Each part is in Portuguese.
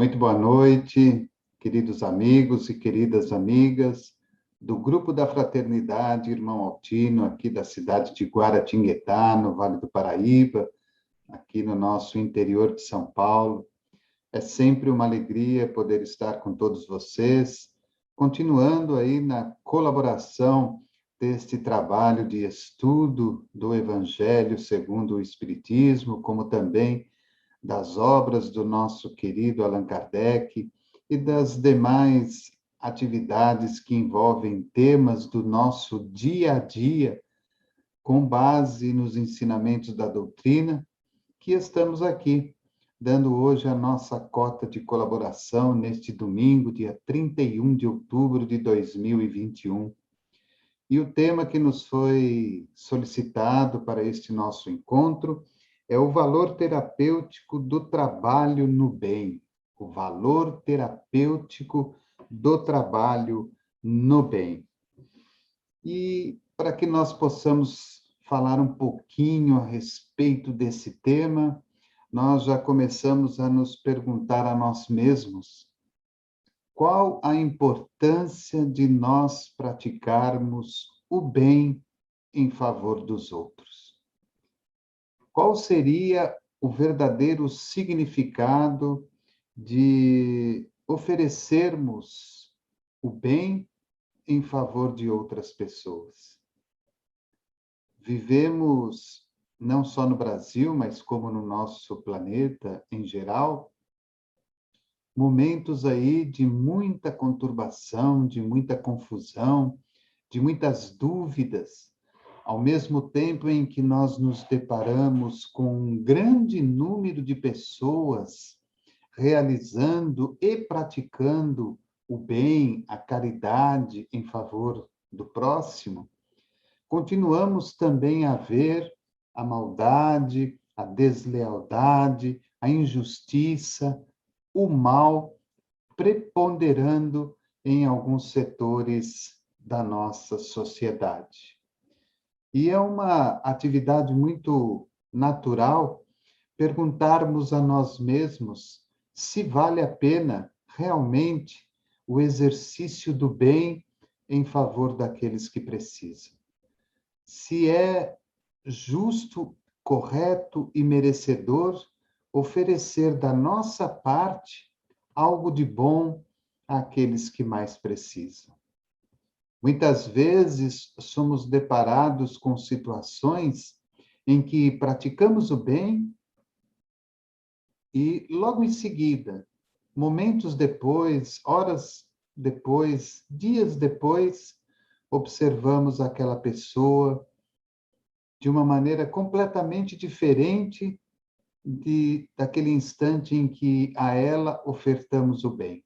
Muito boa noite, queridos amigos e queridas amigas do Grupo da Fraternidade Irmão Altino, aqui da cidade de Guaratinguetá, no Vale do Paraíba, aqui no nosso interior de São Paulo. É sempre uma alegria poder estar com todos vocês, continuando aí na colaboração deste trabalho de estudo do Evangelho segundo o Espiritismo, como também das obras do nosso querido Allan Kardec e das demais atividades que envolvem temas do nosso dia a dia, com base nos ensinamentos da doutrina, que estamos aqui, dando hoje a nossa cota de colaboração neste domingo, dia 31 de outubro de 2021. E o tema que nos foi solicitado para este nosso encontro é o valor terapêutico do trabalho no bem. O valor terapêutico do trabalho no bem. E para que nós possamos falar um pouquinho a respeito desse tema, nós já começamos a nos perguntar a nós mesmos qual a importância de nós praticarmos o bem em favor dos outros. Qual seria o verdadeiro significado de oferecermos o bem em favor de outras pessoas? Vivemos, não só no Brasil, mas como no nosso planeta em geral, momentos aí de muita conturbação, de muita confusão, de muitas dúvidas, ao mesmo tempo em que nós nos deparamos com um grande número de pessoas realizando e praticando o bem, a caridade em favor do próximo, continuamos também a ver a maldade, a deslealdade, a injustiça, o mal preponderando em alguns setores da nossa sociedade. E é uma atividade muito natural perguntarmos a nós mesmos se vale a pena realmente o exercício do bem em favor daqueles que precisam. Se é justo, correto e merecedor oferecer da nossa parte algo de bom àqueles que mais precisam. Muitas vezes somos deparados com situações em que praticamos o bem e logo em seguida, momentos depois, horas depois, dias depois, observamos aquela pessoa de uma maneira completamente diferente daquele instante em que a ela ofertamos o bem.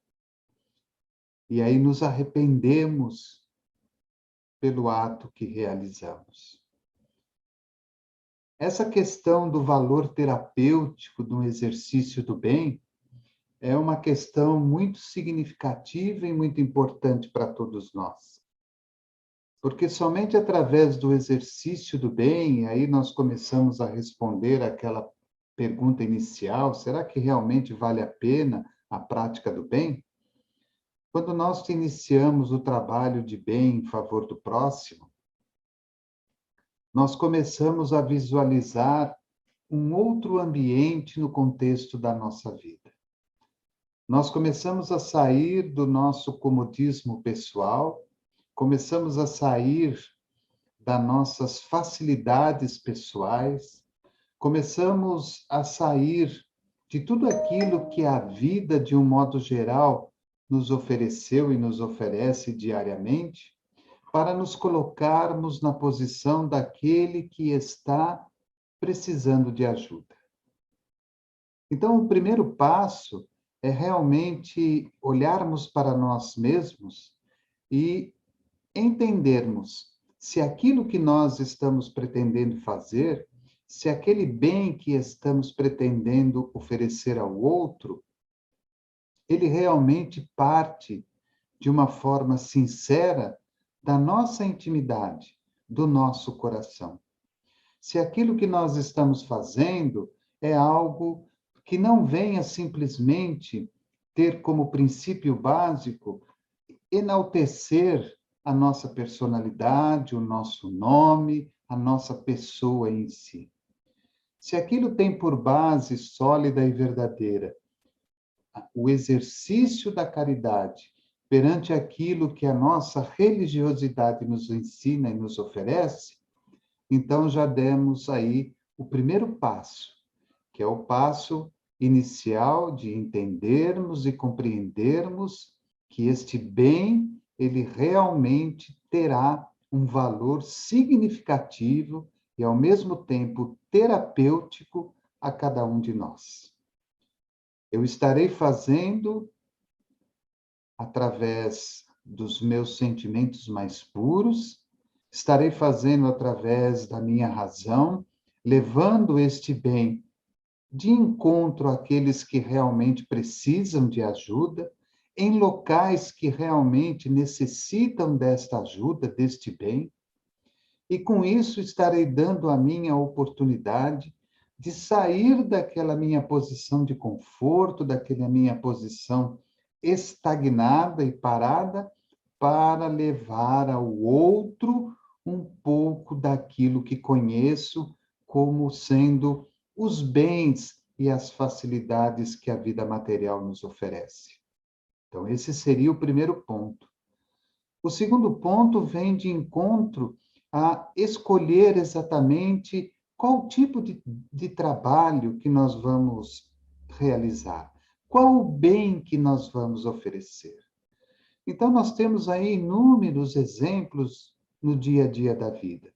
E aí nos arrependemos pelo ato que realizamos. Essa questão do valor terapêutico do exercício do bem é uma questão muito significativa e muito importante para todos nós. Porque somente através do exercício do bem, aí nós começamos a responder aquela pergunta inicial, será que realmente vale a pena a prática do bem? Quando nós iniciamos o trabalho de bem em favor do próximo, nós começamos a visualizar um outro ambiente no contexto da nossa vida. Nós começamos a sair do nosso comodismo pessoal, começamos a sair das nossas facilidades pessoais, começamos a sair de tudo aquilo que a vida, de um modo geral, nos ofereceu e nos oferece diariamente, para nos colocarmos na posição daquele que está precisando de ajuda. Então, o primeiro passo é realmente olharmos para nós mesmos e entendermos se aquilo que nós estamos pretendendo fazer, se aquele bem que estamos pretendendo oferecer ao outro, ele realmente parte de uma forma sincera da nossa intimidade, do nosso coração. Se aquilo que nós estamos fazendo é algo que não venha simplesmente ter como princípio básico enaltecer a nossa personalidade, o nosso nome, a nossa pessoa em si. Se aquilo tem por base sólida e verdadeira o exercício da caridade perante aquilo que a nossa religiosidade nos ensina e nos oferece, então já demos aí o primeiro passo, que é o passo inicial de entendermos e compreendermos que este bem, ele realmente terá um valor significativo e, ao mesmo tempo, terapêutico a cada um de nós. Eu estarei fazendo através dos meus sentimentos mais puros, estarei fazendo através da minha razão, levando este bem de encontro àqueles que realmente precisam de ajuda, em locais que realmente necessitam desta ajuda, deste bem, e com isso estarei dando a minha oportunidade de sair daquela minha posição de conforto, daquela minha posição estagnada e parada, para levar ao outro um pouco daquilo que conheço como sendo os bens e as facilidades que a vida material nos oferece. Então, esse seria o primeiro ponto. O segundo ponto vem de encontro a escolher exatamente qual tipo de trabalho que nós vamos realizar, qual o bem que nós vamos oferecer. Então, nós temos aí inúmeros exemplos no dia a dia da vida.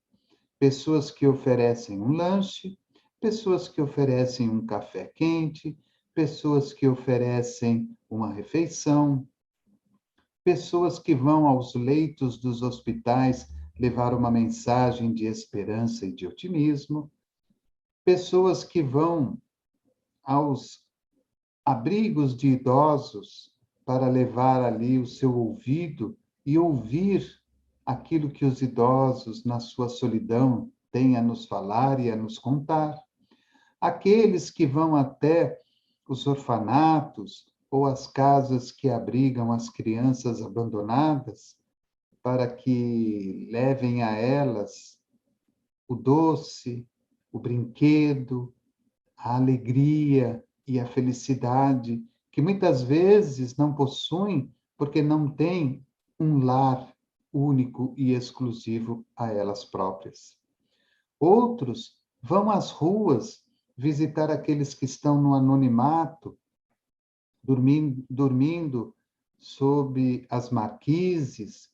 Pessoas que oferecem um lanche, pessoas que oferecem um café quente, pessoas que oferecem uma refeição, pessoas que vão aos leitos dos hospitais levar uma mensagem de esperança e de otimismo, pessoas que vão aos abrigos de idosos para levar ali o seu ouvido e ouvir aquilo que os idosos, na sua solidão, têm a nos falar e a nos contar. Aqueles que vão até os orfanatos ou as casas que abrigam as crianças abandonadas, para que levem a elas o doce, o brinquedo, a alegria e a felicidade, que muitas vezes não possuem porque não têm um lar único e exclusivo a elas próprias. Outros vão às ruas visitar aqueles que estão no anonimato, dormindo sob as marquises,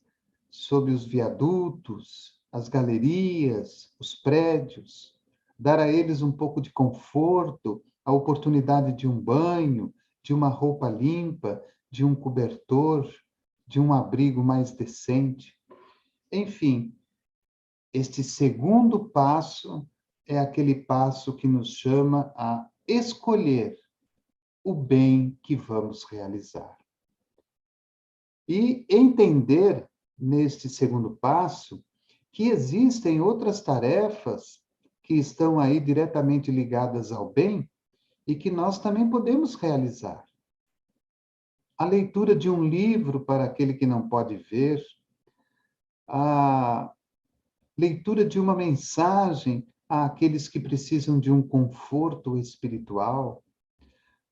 sob os viadutos, as galerias, os prédios, dar a eles um pouco de conforto, a oportunidade de um banho, de uma roupa limpa, de um cobertor, de um abrigo mais decente. Enfim, este segundo passo é aquele passo que nos chama a escolher o bem que vamos realizar. E entender, neste segundo passo, que existem outras tarefas que estão aí diretamente ligadas ao bem e que nós também podemos realizar. A leitura de um livro para aquele que não pode ver, a leitura de uma mensagem àqueles que precisam de um conforto espiritual,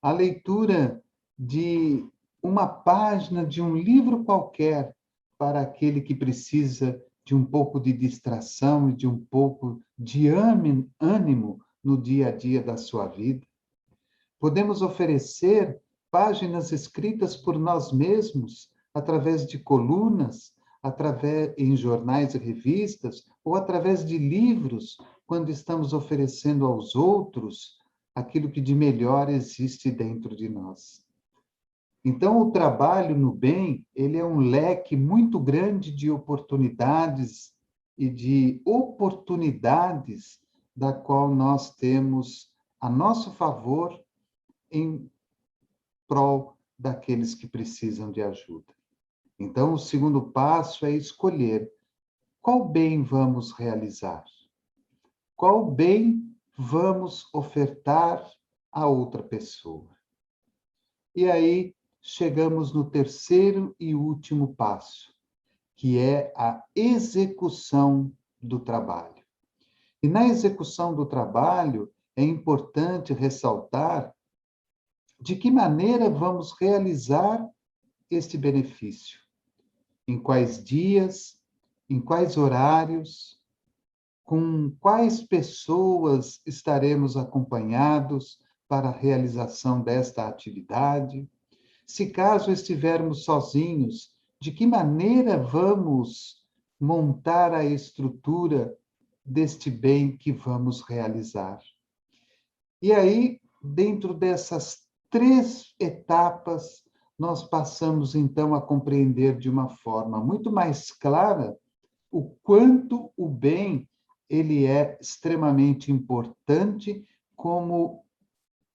a leitura de uma página de um livro qualquer para aquele que precisa de um pouco de distração e de um pouco de ânimo no dia a dia da sua vida. Podemos oferecer páginas escritas por nós mesmos, através de colunas, através em jornais e revistas, ou através de livros, quando estamos oferecendo aos outros aquilo que de melhor existe dentro de nós. Então, o trabalho no bem, ele é um leque muito grande de oportunidades e de oportunidades da qual nós temos a nosso favor em prol daqueles que precisam de ajuda. Então, o segundo passo é escolher qual bem vamos realizar, qual bem vamos ofertar a outra pessoa. E aí chegamos no terceiro e último passo, que é a execução do trabalho. E na execução do trabalho, é importante ressaltar de que maneira vamos realizar este benefício. Em quais dias, em quais horários, com quais pessoas estaremos acompanhados para a realização desta atividade. Se caso estivermos sozinhos, de que maneira vamos montar a estrutura deste bem que vamos realizar? E aí, dentro dessas 3 etapas, nós passamos então a compreender de uma forma muito mais clara o quanto o bem ele é extremamente importante como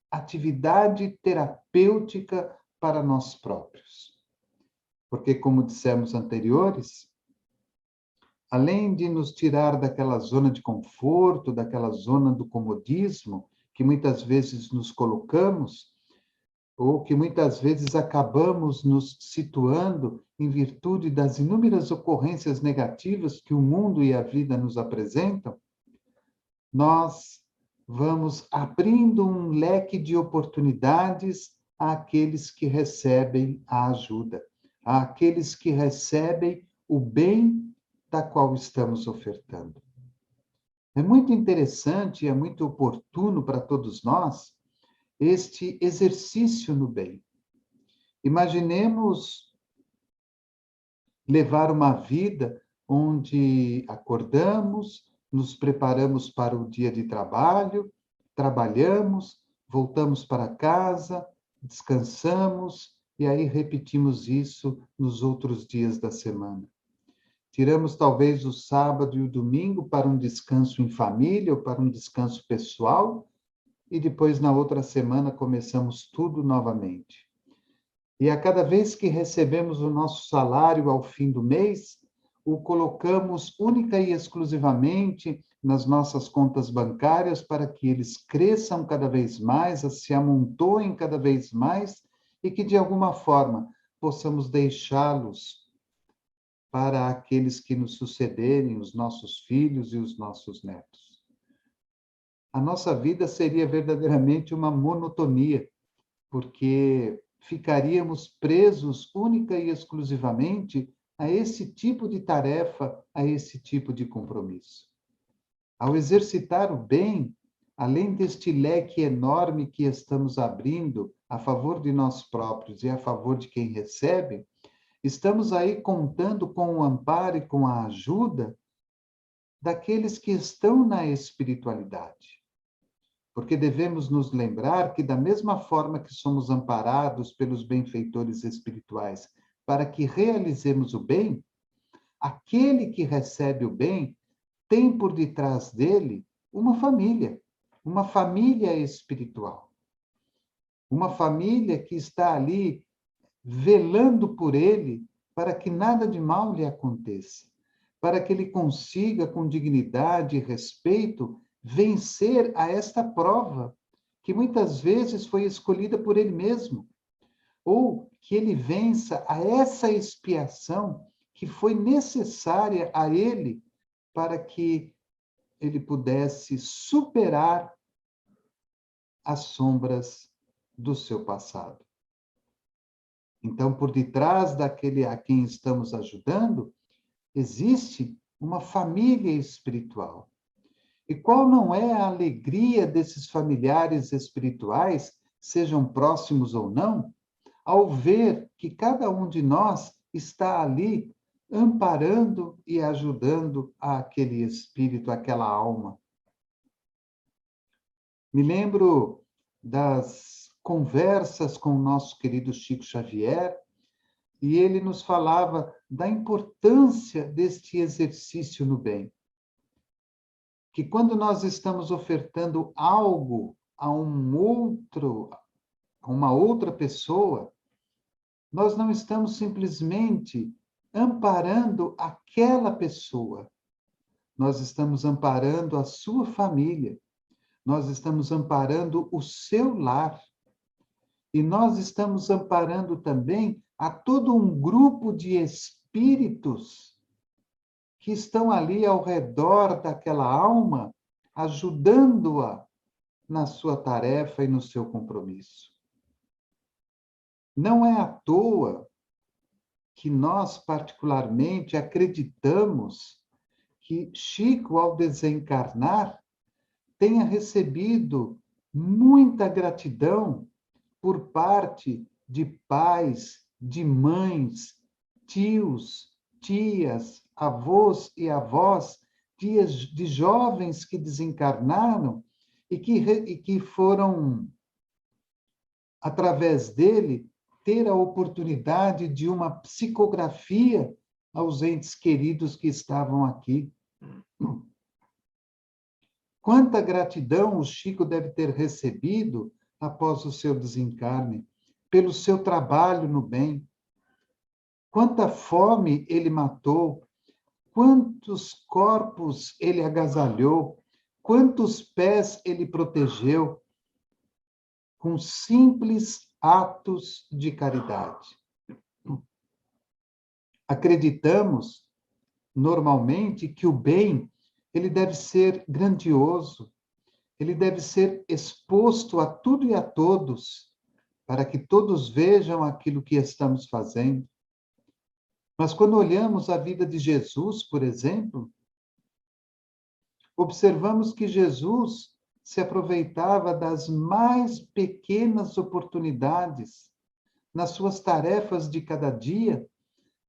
atividade terapêutica para nós próprios. Porque, como dissemos anteriores, além de nos tirar daquela zona de conforto, daquela zona do comodismo, que muitas vezes nos colocamos, ou que muitas vezes acabamos nos situando em virtude das inúmeras ocorrências negativas que o mundo e a vida nos apresentam, nós vamos abrindo um leque de oportunidades àqueles que recebem a ajuda, àqueles que recebem o bem da qual estamos ofertando. É muito interessante e é muito oportuno para todos nós este exercício no bem. Imaginemos levar uma vida onde acordamos, nos preparamos para o dia de trabalho, trabalhamos, voltamos para casa, descansamos e aí repetimos isso nos outros dias da semana. Tiramos talvez o sábado e o domingo para um descanso em família ou para um descanso pessoal e depois na outra semana começamos tudo novamente. E a cada vez que recebemos o nosso salário ao fim do mês, o colocamos única e exclusivamente nas nossas contas bancárias para que eles cresçam cada vez mais, se amontoem cada vez mais e que, de alguma forma, possamos deixá-los para aqueles que nos sucederem, os nossos filhos e os nossos netos. A nossa vida seria verdadeiramente uma monotonia, porque ficaríamos presos única e exclusivamente a esse tipo de tarefa, a esse tipo de compromisso. Ao exercitar o bem, além deste leque enorme que estamos abrindo a favor de nós próprios e a favor de quem recebe, estamos aí contando com o amparo e com a ajuda daqueles que estão na espiritualidade. Porque devemos nos lembrar que, da mesma forma que somos amparados pelos benfeitores espirituais para que realizemos o bem, aquele que recebe o bem tem por detrás dele uma família espiritual. Uma família que está ali velando por ele para que nada de mal lhe aconteça, para que ele consiga, com dignidade e respeito, vencer a esta prova, que muitas vezes foi escolhida por ele mesmo, ou que ele vença a essa expiação que foi necessária a ele para que ele pudesse superar as sombras do seu passado. Então, por detrás daquele a quem estamos ajudando, existe uma família espiritual. E qual não é a alegria desses familiares espirituais, sejam próximos ou não, ao ver que cada um de nós está ali amparando e ajudando aquele espírito, aquela alma. Me lembro das conversas com o nosso querido Chico Xavier, e ele nos falava da importância deste exercício no bem. Que quando nós estamos ofertando algo a uma outra pessoa, nós não estamos simplesmente amparando aquela pessoa. Nós estamos amparando a sua família. Nós estamos amparando o seu lar. E nós estamos amparando também a todo um grupo de espíritos que estão ali ao redor daquela alma, ajudando-a na sua tarefa e no seu compromisso. Não é à toa que nós, particularmente, acreditamos que Chico, ao desencarnar, tenha recebido muita gratidão por parte de pais, de mães, tios, tias, avós e avós, de jovens que desencarnaram e que foram, através dele, ter a oportunidade de uma psicografia aos entes queridos que estavam aqui. Quanta gratidão o Chico deve ter recebido após o seu desencarne, pelo seu trabalho no bem. Quanta fome ele matou, quantos corpos ele agasalhou, quantos pés ele protegeu, com simples atos de caridade. Acreditamos, normalmente, que o bem ele deve ser grandioso, ele deve ser exposto a tudo e a todos, para que todos vejam aquilo que estamos fazendo. Mas quando olhamos a vida de Jesus, por exemplo, observamos que Jesus se aproveitava das mais pequenas oportunidades nas suas tarefas de cada dia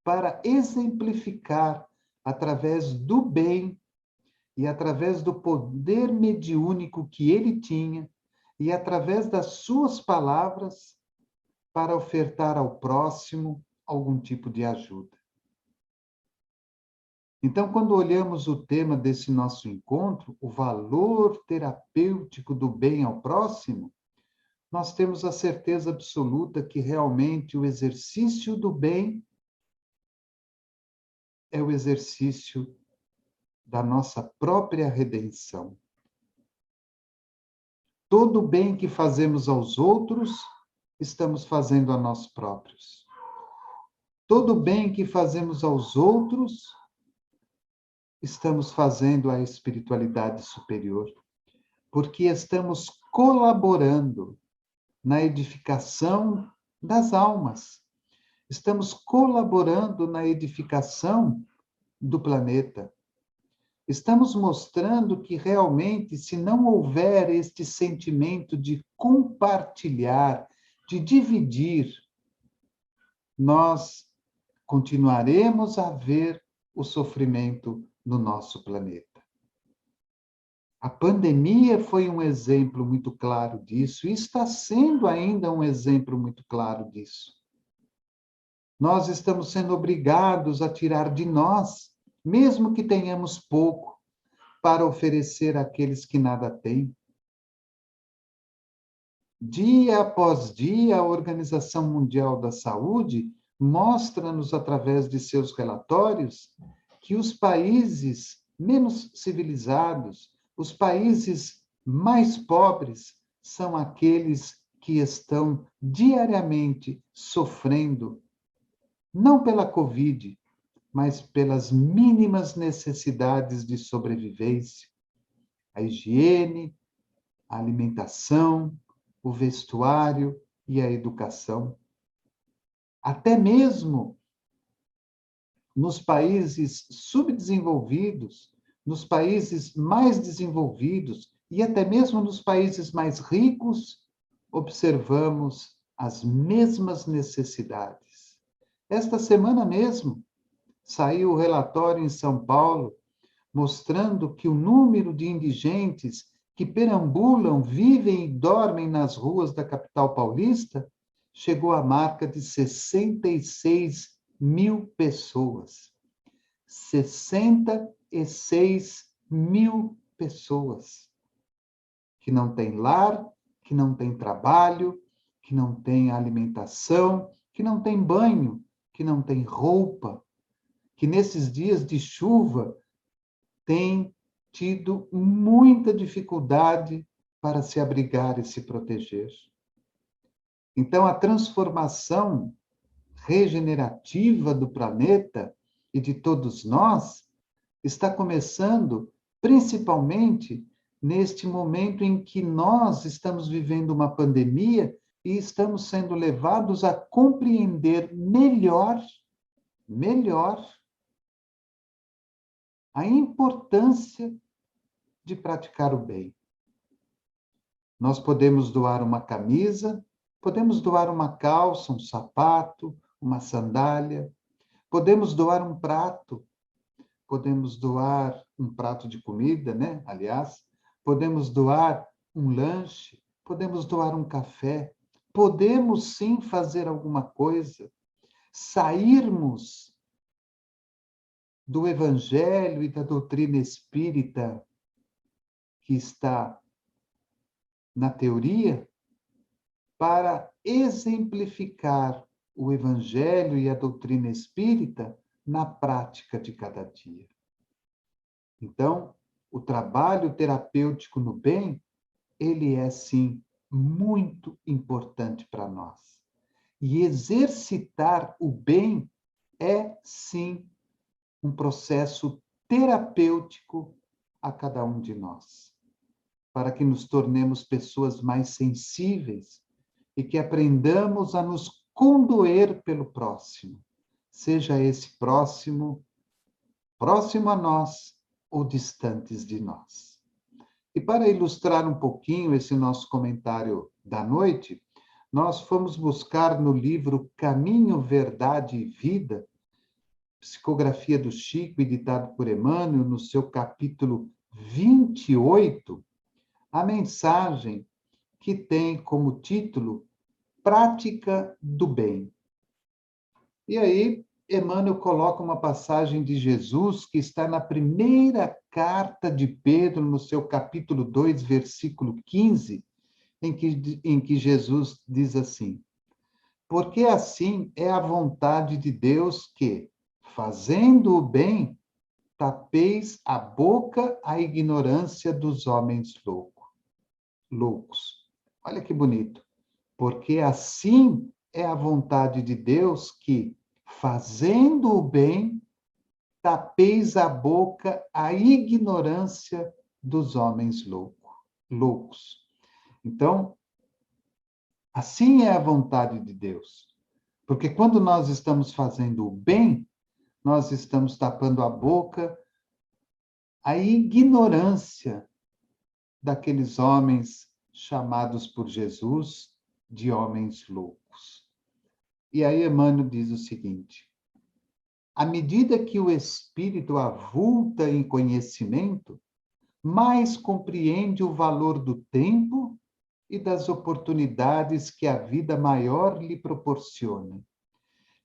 para exemplificar, através do bem e através do poder mediúnico que ele tinha, e através das suas palavras, para ofertar ao próximo algum tipo de ajuda. Então, quando olhamos o tema desse nosso encontro, o valor terapêutico do bem ao próximo, nós temos a certeza absoluta que realmente o exercício do bem é o exercício da nossa própria redenção. Todo o bem que fazemos aos outros, estamos fazendo a nós próprios. Todo o bem que fazemos aos outros, estamos fazendo a espiritualidade superior, porque estamos colaborando na edificação das almas. Estamos colaborando na edificação do planeta. Estamos mostrando que realmente, se não houver este sentimento de compartilhar, de dividir, nós continuaremos a ver o sofrimento no nosso planeta. A pandemia foi um exemplo muito claro disso e está sendo ainda um exemplo muito claro disso. Nós estamos sendo obrigados a tirar de nós, mesmo que tenhamos pouco, para oferecer àqueles que nada têm. Dia após dia, a Organização Mundial da Saúde mostra-nos, através de seus relatórios, que os países menos civilizados, os países mais pobres, são aqueles que estão diariamente sofrendo, não pela Covid, mas pelas mínimas necessidades de sobrevivência, a higiene, a alimentação, o vestuário e a educação. Até mesmo nos países subdesenvolvidos, nos países mais desenvolvidos e até mesmo nos países mais ricos, observamos as mesmas necessidades. Esta semana mesmo, saiu o relatório em São Paulo, mostrando que o número de indigentes que perambulam, vivem e dormem nas ruas da capital paulista chegou à marca de 66 mil pessoas. 66 mil pessoas que não têm lar, que não têm trabalho, que não têm alimentação, que não têm banho, que não têm roupa, que nesses dias de chuva têm tido muita dificuldade para se abrigar e se proteger. Então, a transformação regenerativa do planeta e de todos nós está começando principalmente neste momento em que nós estamos vivendo uma pandemia e estamos sendo levados a compreender melhor a importância de praticar o bem. Nós podemos doar uma camisa, podemos doar uma calça, um sapato, uma sandália, podemos doar um prato, podemos doar um prato de comida, né? Aliás, podemos doar um lanche, podemos doar um café, podemos sim fazer alguma coisa, sairmos do evangelho e da doutrina espírita que está na teoria para exemplificar o evangelho e a doutrina espírita na prática de cada dia. Então, o trabalho terapêutico no bem, ele é, sim, muito importante para nós. E exercitar o bem é, sim, um processo terapêutico a cada um de nós, para que nos tornemos pessoas mais sensíveis e que aprendamos a nos condoer pelo próximo, seja esse próximo a nós ou distantes de nós. E para ilustrar um pouquinho esse nosso comentário da noite, nós fomos buscar no livro Caminho, Verdade e Vida, psicografia do Chico, editado por Emmanuel, no seu capítulo 28, a mensagem que tem como título Prática do Bem. E aí, Emmanuel coloca uma passagem de Jesus que está na primeira carta de Pedro, no seu capítulo 2, versículo 15, em que Jesus diz assim: porque assim é a vontade de Deus que, fazendo o bem, tapeis a boca à ignorância dos homens loucos. Olha que bonito. Porque assim é a vontade de Deus que, fazendo o bem, tapeis a boca à ignorância dos homens loucos. Então, assim é a vontade de Deus. Porque quando nós estamos fazendo o bem, nós estamos tapando a boca à ignorância daqueles homens chamados por Jesus de homens loucos. E aí Emmanuel diz o seguinte: à medida que o espírito avulta em conhecimento, mais compreende o valor do tempo e das oportunidades que a vida maior lhe proporciona,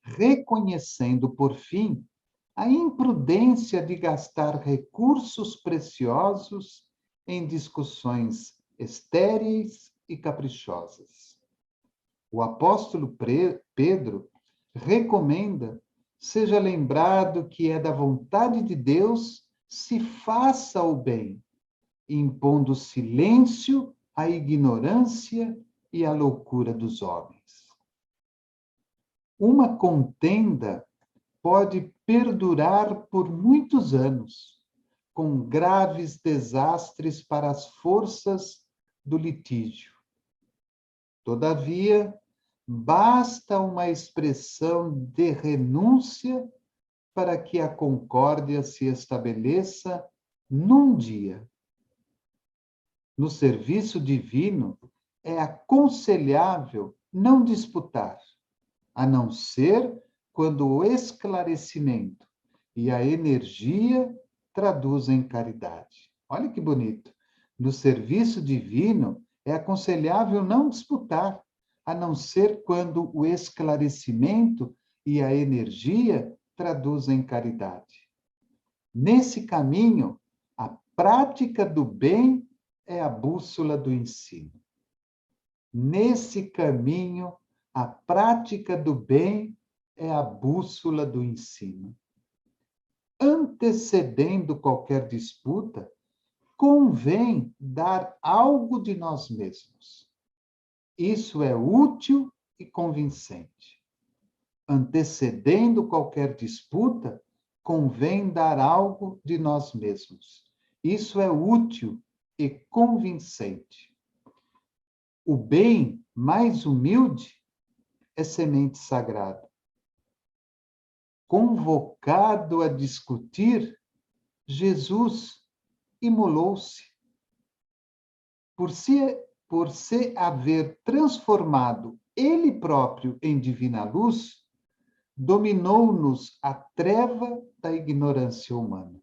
reconhecendo, por fim, a imprudência de gastar recursos preciosos em discussões estéreis e caprichosas. O apóstolo Pedro recomenda seja lembrado que é da vontade de Deus se faça o bem, impondo silêncio à ignorância e à loucura dos homens. Uma contenda pode perdurar por muitos anos, com graves desastres para as forças do litígio. Todavia, basta uma expressão de renúncia para que a concórdia se estabeleça num dia. No serviço divino, é aconselhável não disputar, a não ser quando o esclarecimento e a energia traduzem caridade. Olha que bonito. No serviço divino, é aconselhável não disputar, a não ser quando o esclarecimento e a energia traduzem caridade. Nesse caminho, a prática do bem é a bússola do ensino. Nesse caminho, a prática do bem é a bússola do ensino. Antecedendo qualquer disputa, convém dar algo de nós mesmos. Isso é útil e convincente. Antecedendo qualquer disputa, convém dar algo de nós mesmos. Isso é útil e convincente. O bem mais humilde é semente sagrada. Convocado a discutir, Jesus imolou-se. Por se haver transformado ele próprio em divina luz, dominou-nos a treva da ignorância humana.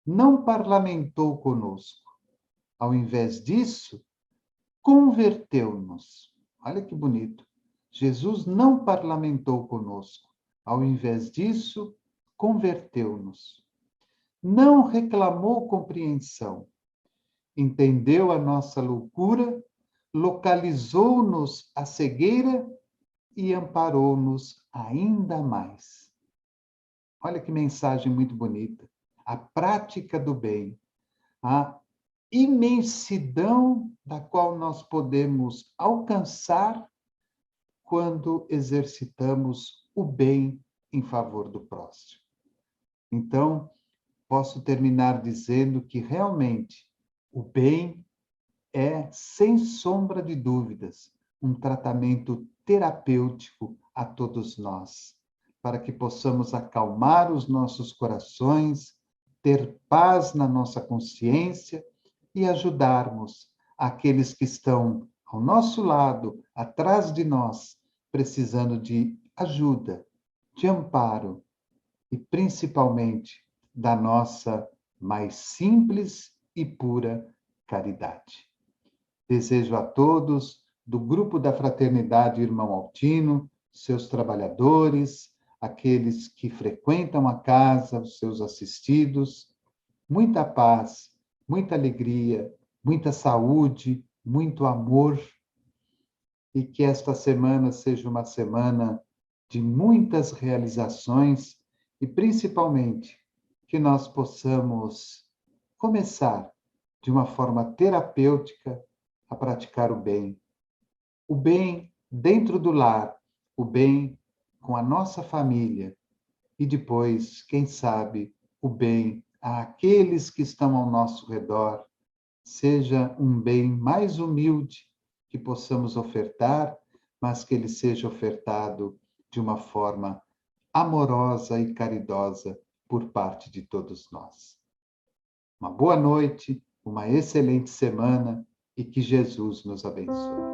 Não parlamentou conosco. Ao invés disso, converteu-nos. Olha que bonito. Jesus não parlamentou conosco. Ao invés disso, converteu-nos. Não reclamou compreensão. Entendeu a nossa loucura, localizou-nos a cegueira e amparou-nos ainda mais. Olha que mensagem muito bonita. A prática do bem, a imensidão da qual nós podemos alcançar quando exercitamos o bem em favor do próximo. Então, posso terminar dizendo que realmente o bem é, sem sombra de dúvidas, um tratamento terapêutico a todos nós, para que possamos acalmar os nossos corações, ter paz na nossa consciência e ajudarmos aqueles que estão ao nosso lado, atrás de nós, precisando de ajuda, de amparo e, principalmente, da nossa mais simples e pura caridade. Desejo a todos, do Grupo da Fraternidade Irmão Altino, seus trabalhadores, aqueles que frequentam a casa, os seus assistidos, muita paz, muita alegria, muita saúde, muito amor, e que esta semana seja uma semana de muitas realizações e, principalmente, que nós possamos começar de uma forma terapêutica a praticar o bem. O bem dentro do lar, o bem com a nossa família e depois, quem sabe, o bem àqueles que estão ao nosso redor. Seja um bem mais humilde que possamos ofertar, mas que ele seja ofertado de uma forma amorosa e caridosa por parte de todos nós. Uma boa noite, uma excelente semana e que Jesus nos abençoe.